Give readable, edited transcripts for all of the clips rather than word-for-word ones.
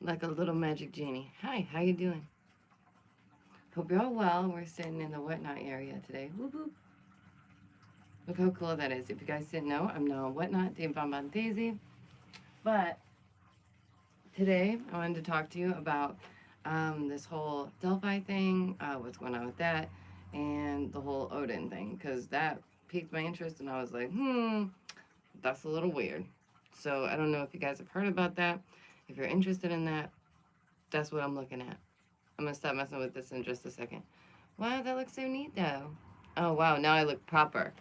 like a little magic genie. Hi, how you doing? Hope you're all well. We're sitting in the whatnot area today. Whoop whoop. Look how cool that is. If you guys didn't know, I'm now a whatnot, Dave Daisy. But today I wanted to talk to you about this whole Delphi thing, what's going on with that, and the whole Odin thing, because that piqued my interest, and I was like, that's a little weird. So I don't know if you guys have heard about that. If you're interested in that, that's what I'm looking at. I'm gonna stop messing with this in just a second. Wow, that looks so neat though. Oh wow, now I look proper.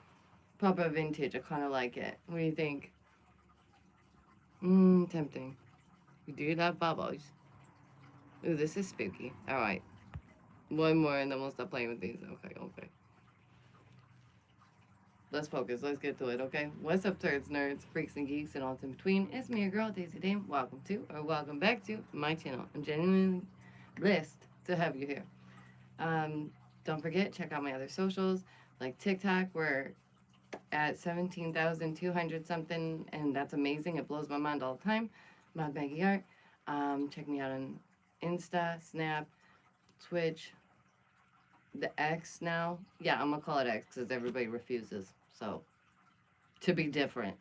Proper vintage. I kinda like it. What do you think? Tempting. We do love bubbles. Ooh, this is spooky. Alright. One more and then we'll stop playing with these. Okay, okay. Let's focus. Let's get to it, okay? What's up, turds, nerds, freaks, and geeks, and all in between? It's me, your girl, Daisy Dame. Welcome to, or welcome back to, my channel. I'm genuinely blessed to have you here. Don't forget, check out my other socials, like TikTok. We're at 17,200 something, and that's amazing. It blows my mind all the time. Mod Maggie Art. Check me out on Insta, Snap, Twitch, the X now. Yeah, I'm gonna call it X because everybody refuses. So, to be different.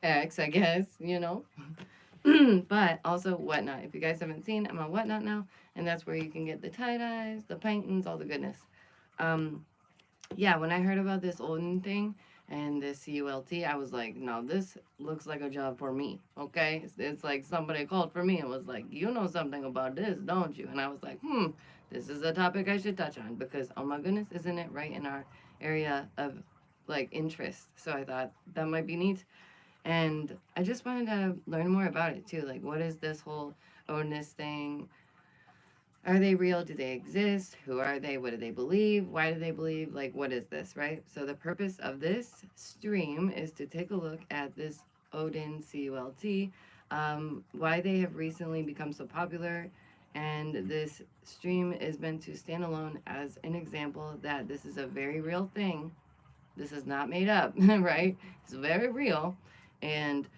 X, I guess, you know. But also Whatnot. If you guys haven't seen, I'm on Whatnot now, and that's where you can get the tie-dyes, the paintings, all the goodness. Um, yeah, when I heard about this Odin thing and this CULT, I was like, no, this looks like a job for me. Okay, it's like somebody called for me and was like, you know something about this, don't you? And I was like, this is a topic I should touch on because oh my goodness, isn't it right in our area of like interest? So I thought that might be neat. And I just wanted to learn more about it too. Like, what is this whole Odinist thing? Are they real? Do they exist? Who are they? What do they believe? Why do they believe? Like, what is this, right? So, the purpose of this stream is to take a look at this Odin CULT, why they have recently become so popular. And this stream is meant to stand alone as an example that this is a very real thing. This is not made up, right? It's very real. And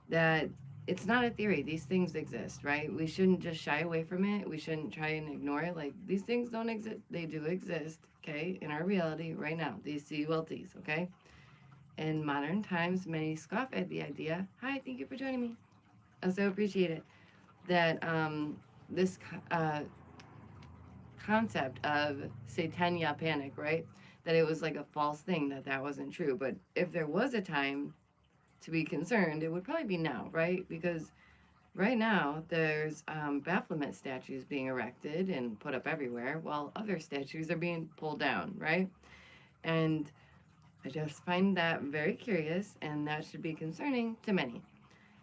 that it's not a theory. These things exist, right? We shouldn't just shy away from it. We shouldn't try and ignore it. Like, these things don't exist. They do exist, okay, in our reality right now. These CULTs, okay? In modern times, many scoff at the idea. Hi, thank you for joining me. I so appreciate it. That this concept of Satania panic, right? That it was like a false thing, that that wasn't true. But if there was a time to be concerned, it would probably be now, right? Because right now, there's Baphomet statues being erected and put up everywhere, while other statues are being pulled down, right? And I just find that very curious, and that should be concerning to many.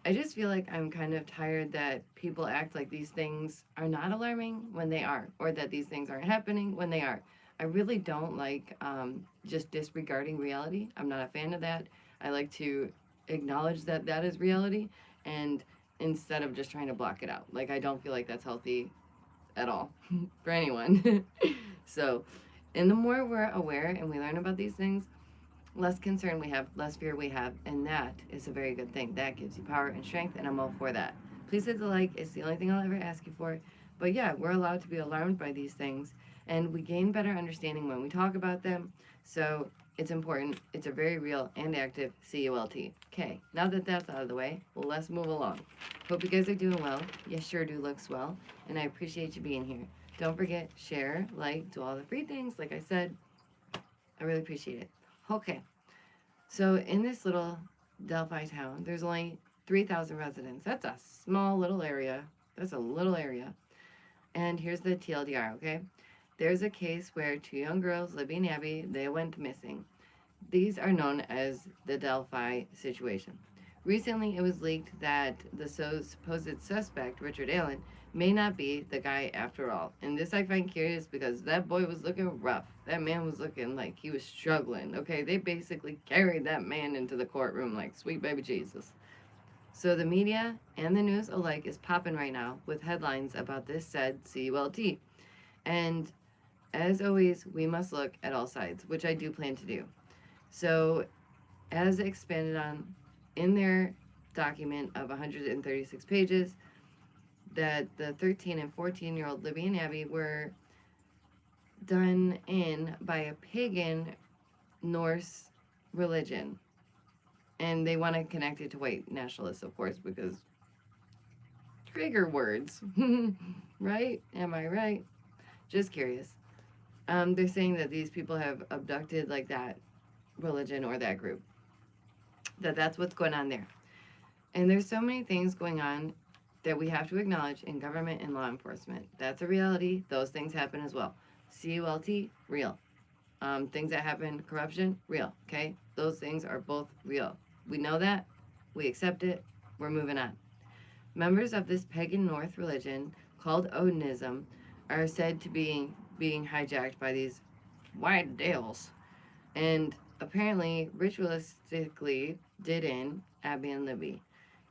I just feel like I'm kind of tired that people act like these things are not alarming when they are, or that these things aren't happening when they are. I really don't like just disregarding reality. I'm not a fan of that. I like to acknowledge that that is reality, and instead of just trying to block it out. Like, I don't feel like that's healthy at all for anyone. So, and the more we're aware and we learn about these things, less concern we have, less fear we have, and that is a very good thing. That gives you power and strength, and I'm all for that. Please hit the like. It's the only thing I'll ever ask you for. But yeah, we're allowed to be alarmed by these things, and we gain better understanding when we talk about them. So it's important. It's a very real and active CULT. Okay, now that that's out of the way, let's move along. Hope you guys are doing well. You sure do look swell, and I appreciate you being here. Don't forget, share, like, do all the free things. Like I said, I really appreciate it. Okay, so in this little Delphi town, there's only 3,000 residents. That's a small little area. That's a little area. And here's the TLDR, okay? There's a case where two young girls, Libby and Abby, they went missing. These are known as the Delphi situation. Recently, it was leaked that the supposed suspect, Richard Allen, may not be the guy after all. And this I find curious because that boy was looking rough. That man was looking like he was struggling. Okay, they basically carried that man into the courtroom like sweet baby Jesus. So the media and the news alike is popping right now with headlines about this said CULT. And as always, we must look at all sides, which I do plan to do. So, as expanded on in their document of 136 pages, that the 13 and 14-year-old Libby and Abby were done in by a pagan Norse religion. And they want to connect it to white nationalists, of course, because trigger words. Right? Am I right? Just curious. They're saying that these people have abducted like that religion or that group. That's what's going on there. And there's so many things going on that we have to acknowledge in government and law enforcement. That's a reality. Those things happen as well. CULT, real. Things that happen, corruption, real. Okay? Those things are both real. We know that. We accept it. We're moving on. Members of this pagan North religion called Odinism are said to be being hijacked by these white devils and apparently ritualistically did in Abby and Libby.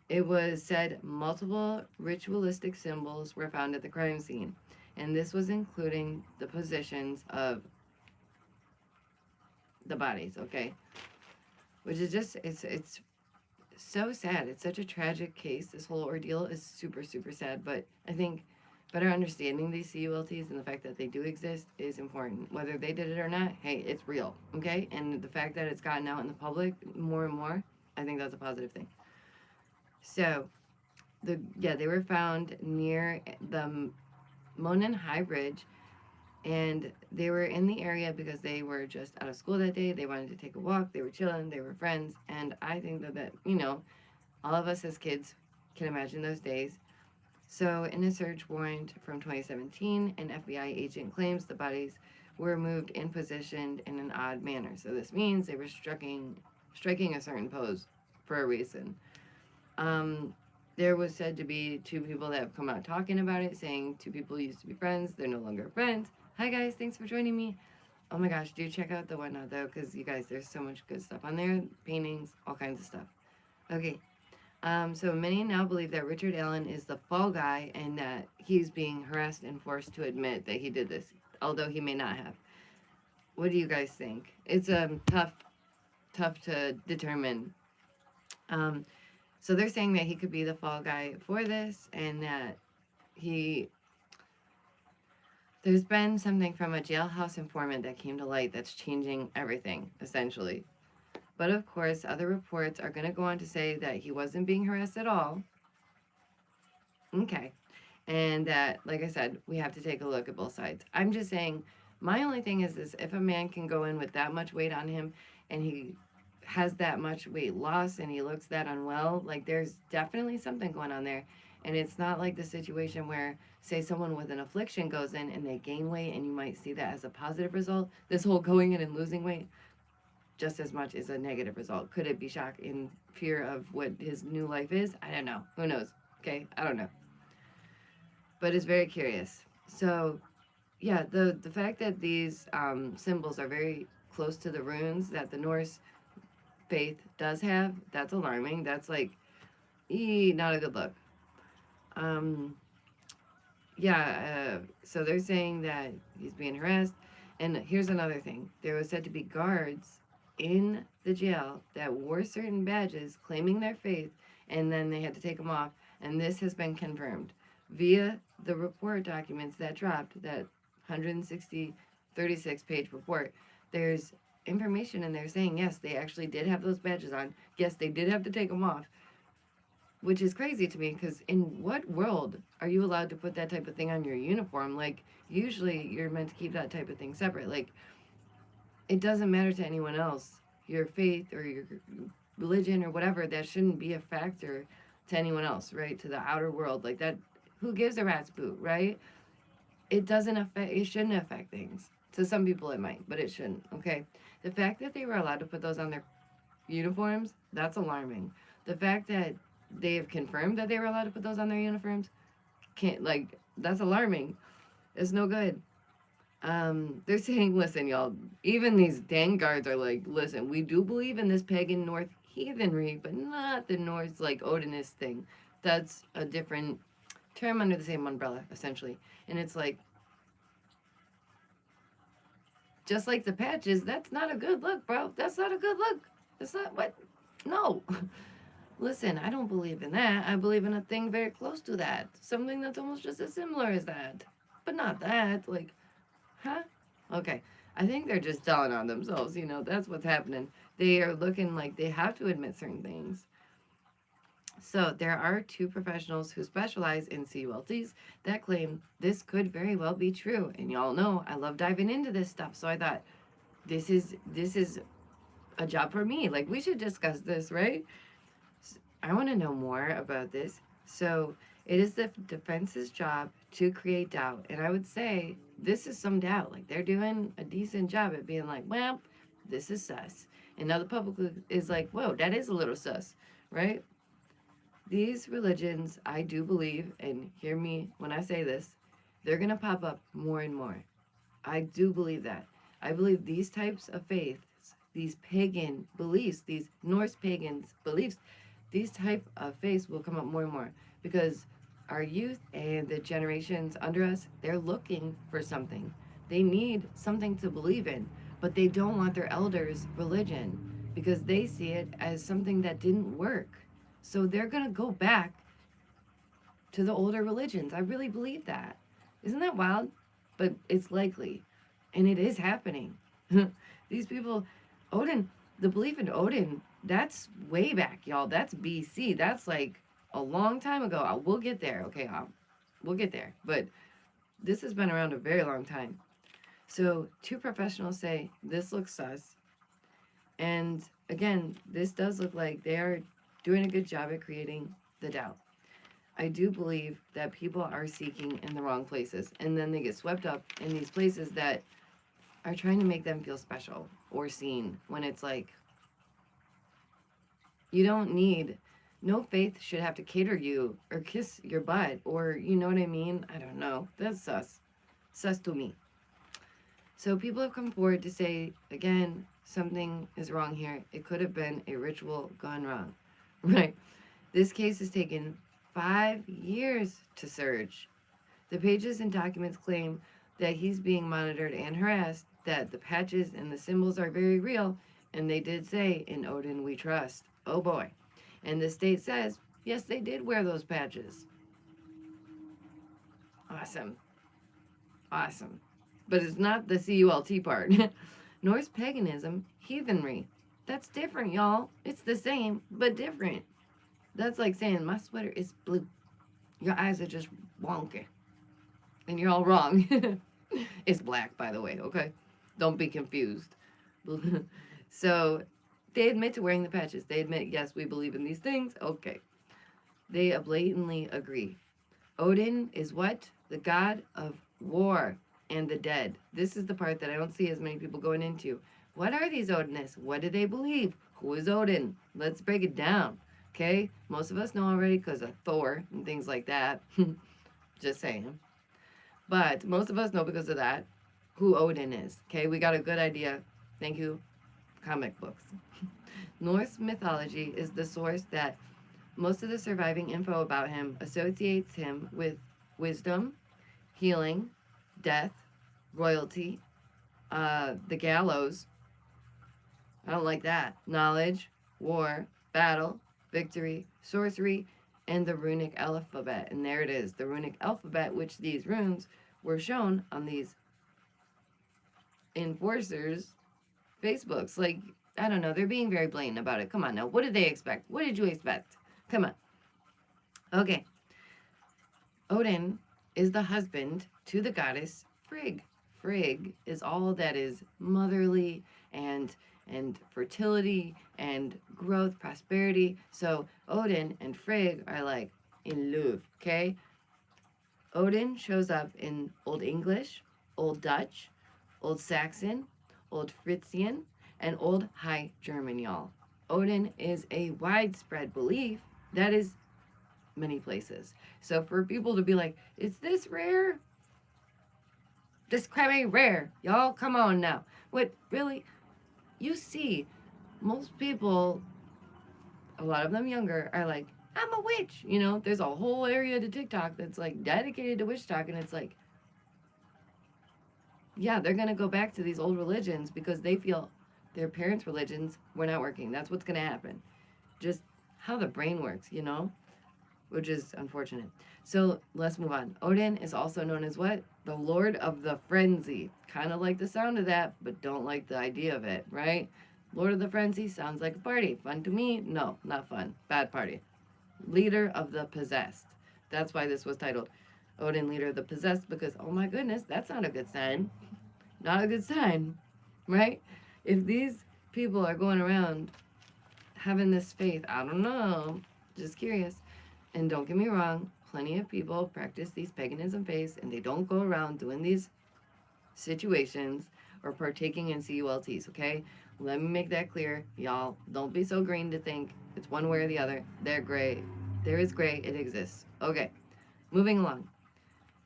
It was said multiple ritualistic symbols were found at the crime scene, and this was including the positions of the bodies, okay? Which is just, it's so sad. It's such a tragic case. This whole ordeal is super, super sad, but I think better understanding these CULTs and the fact that they do exist is important. Whether they did it or not, hey, it's real, okay? And the fact that it's gotten out in the public more and more, I think that's a positive thing. So, they were found near the Monon High Bridge, and they were in the area because they were just out of school that day. They wanted to take a walk. They were chilling. They were friends, and I think that all of us as kids can imagine those days. So, in a search warrant from 2017, an FBI agent claims the bodies were moved and positioned in an odd manner. So this means they were striking a certain pose for a reason. There was said to be two people that have come out talking about it, saying two people used to be friends. They're no longer friends. Hi guys, thanks for joining me. Oh my gosh, do check out the Whatnot though, because you guys, there's so much good stuff on there. Paintings, all kinds of stuff. Okay. So many now believe that Richard Allen is the fall guy and that he's being harassed and forced to admit that he did this, although he may not have. What do you guys think? It's tough to determine. Um, so they're saying that he could be the fall guy for this, and that there's been something from a jailhouse informant that came to light that's changing everything, essentially. But of course, other reports are going to go on to say that he wasn't being harassed at all. Okay. And that, like I said, we have to take a look at both sides. I'm just saying, my only thing is this: if a man can go in with that much weight on him and he has that much weight loss and he looks that unwell, like there's definitely something going on there. And it's not like the situation where, say, someone with an affliction goes in and they gain weight and you might see that as a positive result. This whole going in and losing weight, just as much as a negative result. Could it be shock and fear of what his new life is? I don't know. Who knows? Okay, I don't know. But it's very curious. So, yeah, the fact that these symbols are very close to the runes that the Norse faith does have, that's alarming. That's like, not a good look. So they're saying that he's being harassed. And here's another thing. There was said to be guards in the jail that wore certain badges claiming their faith, and then they had to take them off. And this has been confirmed via the report documents that dropped, that 36-page report. There's information in there saying, yes, they actually did have those badges on. Yes, they did have to take them off. Which is crazy to me, because in what world are you allowed to put that type of thing on your uniform? Like, usually you're meant to keep that type of thing separate. Like, it doesn't matter to anyone else. Your faith or your religion or whatever, that shouldn't be a factor to anyone else, right? To the outer world. Like that, who gives a rat's boot, right? It shouldn't affect things. To some people it might, but it shouldn't, okay? The fact that they were allowed to put those on their uniforms, that's alarming. The fact that they have confirmed that they were allowed to put those on their uniforms, that's alarming. It's no good. They're saying, listen, y'all, even these dang guards are like, listen, we do believe in this pagan North heathenry, but not the Norse, like, Odinist thing. That's a different term under the same umbrella, essentially. And it's like, just like the patches, that's not a good look, bro. That's not a good look. That's not what, no. Listen, I don't believe in that. I believe in a thing very close to that. Something that's almost just as similar as that. But not that. Like, huh? Okay. I think they're just telling on themselves, that's what's happening. They are looking like they have to admit certain things. So, there are two professionals who specialize in CULTs that claim this could very well be true. And y'all know I love diving into this stuff. So I thought this is a job for me. Like we should discuss this, right? I want to know more about this. So, it is the defense's job to create doubt. And I would say this is some doubt. Like, they're doing a decent job at being like, well, this is sus. And now the public is like, whoa, that is a little sus, right? These religions, I do believe, and hear me when I say this, they're going to pop up more and more. I do believe that. I believe these types of faiths, these pagan beliefs, these Norse pagans beliefs, these type of faiths will come up more and more because our youth and the generations under us, they're looking for something. They need something to believe in, but they don't want their elders' religion because they see it as something that didn't work. So they're going to go back to the older religions. I really believe that. Isn't that wild? But it's likely. And it is happening. These people, Odin, the belief in Odin, that's way back, y'all. That's BC. That's like a long time ago. We'll get there. Okay, we'll get there. But this has been around a very long time. So, two professionals say this looks sus. And again, this does look like they are doing a good job at creating the doubt. I do believe that people are seeking in the wrong places and then they get swept up in these places that are trying to make them feel special or seen when it's like you don't need no faith should have to cater you or kiss your butt or you know what I mean? I don't know. That's sus. Sus to me. So people have come forward to say again something is wrong here. It could have been a ritual gone wrong. Right. This case has taken 5 years to search. The pages and documents claim that he's being monitored and harassed, that the patches and the symbols are very real, and they did say, in Odin we trust. Oh boy. And the state says, yes, they did wear those patches. Awesome. Awesome. But it's not the CULT part. Norse paganism, heathenry. That's different, y'all. It's the same, but different. That's like saying, my sweater is blue. Your eyes are just wonky. And you're all wrong. It's black, by the way, okay? Don't be confused. So they admit to wearing the patches. They admit, yes, we believe in these things. Okay. They blatantly agree. Odin is what? The god of war and the dead. This is the part that I don't see as many people going into. What are these Odinists? What do they believe? Who is Odin? Let's break it down. Okay? Most of us know already because of Thor and things like that. Just saying. But most of us know because of that who Odin is. Okay? We got a good idea. Thank you, comic books. Norse mythology is the source that most of the surviving info about him associates him with wisdom, healing, death, royalty, the gallows. I don't like that. Knowledge, war, battle, victory, sorcery, and the runic alphabet. And there it is, the runic alphabet, which these runes were shown on these enforcers' Facebooks. Like, I don't know, they're being very blatant about it. Come on now. What did they expect? What did you expect? Come on. Okay. Odin is the husband to the goddess Frigg. Frigg is all that is motherly and fertility and growth, prosperity. So Odin and Frigg are like in love, okay? Odin shows up in Old English, Old Dutch, Old Saxon, Old Frisian, and Old High German, y'all. Odin is a widespread belief that is many places. So for people to be like, is this rare? This crap ain't rare. Y'all, come on now. What, really? You see, most people, a lot of them younger, are like, I'm a witch. You know, there's a whole area to TikTok that's like dedicated to witch talk. And it's like, yeah, they're going to go back to these old religions because they feel their parents' religions were not working. That's what's going to happen. Just how the brain works, you know, which is unfortunate. So let's move on. Odin is also known as what? The Lord of the Frenzy. Kind of like the sound of that, but don't like the idea of it, right? Lord of the Frenzy sounds like a party. Fun to me? No, not fun. Bad party. Leader of the Possessed. That's why this was titled Odin, Leader of the Possessed, because oh my goodness, that's not a good sign. Not a good sign, right? If these people are going around having this faith, I don't know, just curious. And don't get me wrong, plenty of people practice these paganism faiths and they don't go around doing these situations or partaking in CULTs, okay? Let me make that clear. Y'all, don't be so green to think it's one way or the other. They're gray. There is gray, it exists. Okay, moving along.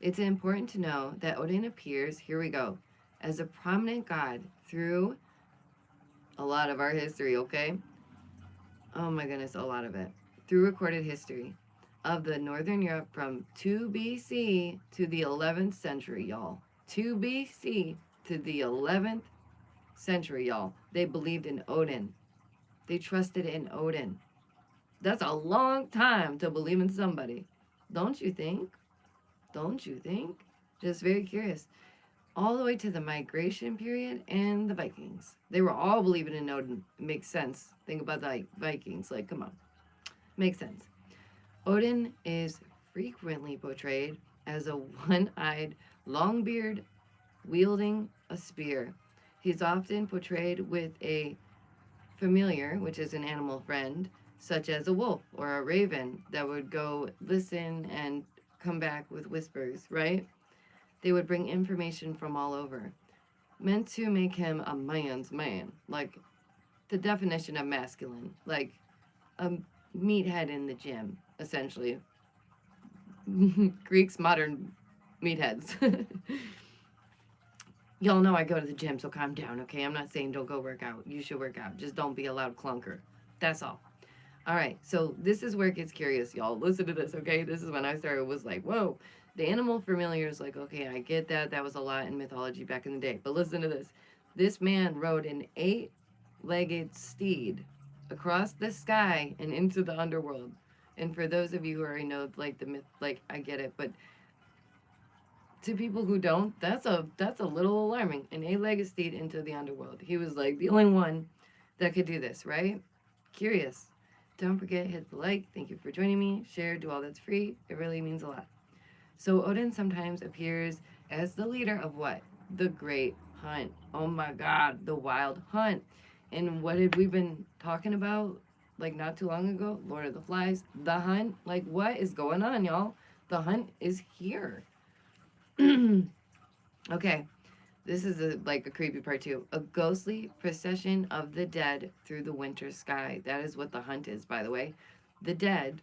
It's important to know that Odin appears, here we go, as a prominent god through a lot of our history, okay? Oh my goodness, a lot of it. Through recorded history of the Northern Europe from 2 BC to the 11th century, y'all. 2 BC to the 11th century, y'all. They believed in Odin. They trusted in Odin. That's a long time to believe in somebody. Don't you think? Don't you think? Just very curious. All the way to the migration period and the Vikings. They were all believing in Odin. It makes sense. Think about the Vikings. Like, come on. Makes sense. Odin is frequently portrayed as a one-eyed, long-beard wielding a spear. He's often portrayed with a familiar, which is an animal friend, such as a wolf or a raven that would go listen and come back with whispers, right? They would bring information from all over, meant to make him a man's man, like the definition of masculine, like a meathead in the gym, essentially. Greeks, modern meatheads. Y'all know I go to the gym, so calm down, okay? I'm not saying don't go work out. You should work out. Just don't be a loud clunker. That's all. All right, so this is where it gets curious, y'all. Listen to this, okay? This is when I started, was like, whoa. The animal familiar is like, okay, I get that. That was a lot in mythology back in the day. But listen to this. This man rode an 8-legged steed across the sky and into the underworld. And for those of you who already know, like, the myth, like, I get it. But to people who don't, that's a little alarming. An 8-legged steed into the underworld. He was, like, the only one that could do this, right? Curious. Don't forget, hit the like. Thank you for joining me. Share, do all that's free. It really means a lot. So Odin sometimes appears as the leader of what? The Great Hunt. Oh my God, the Wild Hunt. And what had we been talking about, like, not too long ago? Lord of the Flies, the Hunt. Like, what is going on, y'all? The Hunt is here. Okay, this is like a creepy part too. A ghostly procession of the dead through the winter sky. That is what the hunt is, by the way. The dead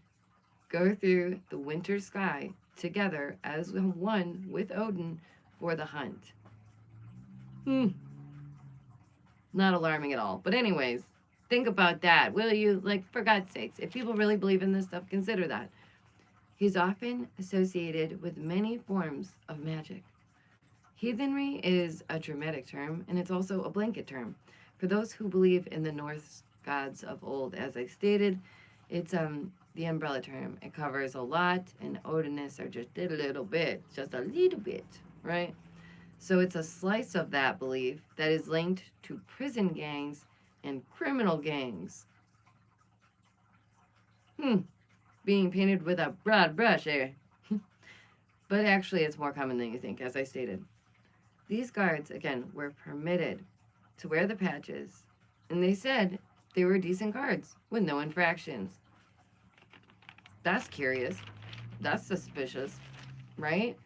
go through the winter sky together as one with Odin for the hunt. Not alarming at all. But anyways, think about that, will you? Like, for God's sakes, if people really believe in this stuff, consider that. He's often associated with many forms of magic. Heathenry is a dramatic term, and it's also a blanket term. For those who believe in the Norse gods of old, as I stated, it's the umbrella term. It covers a lot, and Odinists are just a little bit, right? So it's a slice of that belief that is linked to prison gangs and criminal gangs. Being painted with a broad brush here. But actually, it's more common than you think, as I stated. These guards, again, were permitted to wear the patches, and they said they were decent guards with no infractions. That's curious. That's suspicious, right?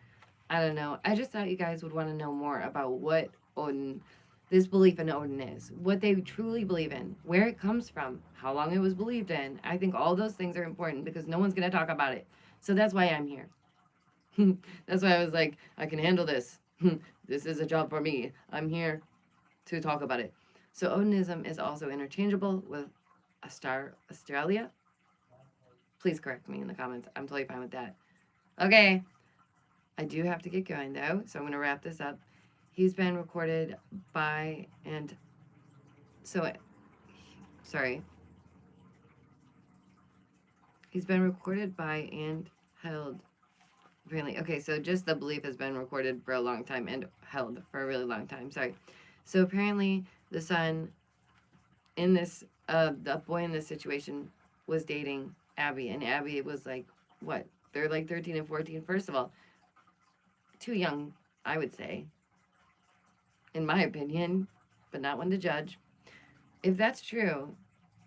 I don't know. I just thought you guys would want to know more about what Odin, this belief in Odin is, what they truly believe in, where it comes from, how long it was believed in. I think all those things are important because no one's going to talk about it. So that's why I'm here. That's why I was like, I can handle this. This is a job for me. I'm here to talk about it. So Odinism is also interchangeable with Australia. Please correct me in the comments. I'm totally fine with that. Okay. I do have to get going though, so I'm going to wrap this up. He's been recorded by sorry. He's been recorded by and held. Apparently, okay, so just the belief has been recorded for a long time and held for a really long time. Sorry. So apparently, the son in this, the boy in this situation was dating Abby, and Abby was like, what? They're like 13 and 14. First of all, too young, I would say, in my opinion, but not one to judge. If that's true,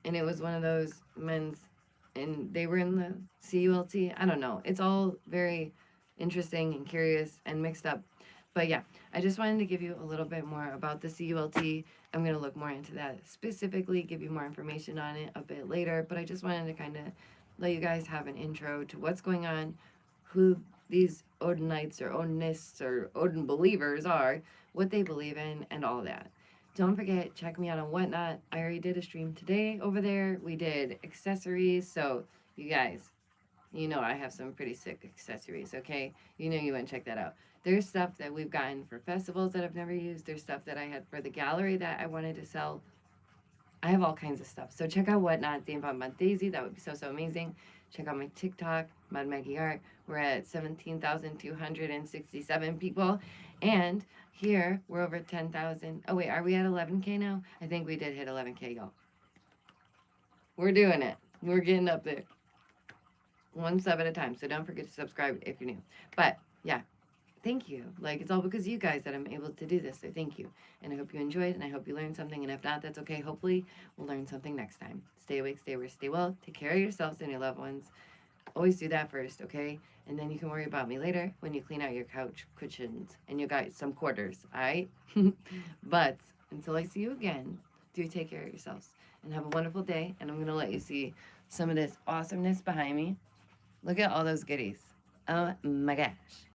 and it was one of those men's, and they were in the CULT, I don't know. It's all very interesting and curious and mixed up. But yeah, I just wanted to give you a little bit more about the CULT. I'm going to look more into that specifically, give you more information on it a bit later. But I just wanted to kind of let you guys have an intro to what's going on, who these Odinites or Odinists or Odin believers are, what they believe in, and all that. Don't forget, check me out on Whatnot. I already did a stream today over there. We did accessories. So, you guys, you know I have some pretty sick accessories, okay? You know you want to check that out. There's stuff that we've gotten for festivals that I've never used. There's stuff that I had for the gallery that I wanted to sell. I have all kinds of stuff. So check out Whatnot, Dame Bomb Daisy. That would be so, so amazing. Check out my TikTok, Mud Maggie Art. We're at 17,267 people. And here, we're over 10,000. Oh, wait, are we at 11K now? I think we did hit 11K, y'all. We're doing it. We're getting up there. One sub at a time. So don't forget to subscribe if you're new. But yeah, thank you. Like, it's all because of you guys that I'm able to do this. So thank you. And I hope you enjoyed and I hope you learned something. And if not, that's okay. Hopefully, we'll learn something next time. Stay awake, stay aware, stay well. Take care of yourselves and your loved ones. Always do that first, okay? And then you can worry about me later when you clean out your couch cushions and you got some quarters, all right? But until I see you again, do take care of yourselves and have a wonderful day. And I'm going to let you see some of this awesomeness behind me. Look at all those goodies. Oh my gosh.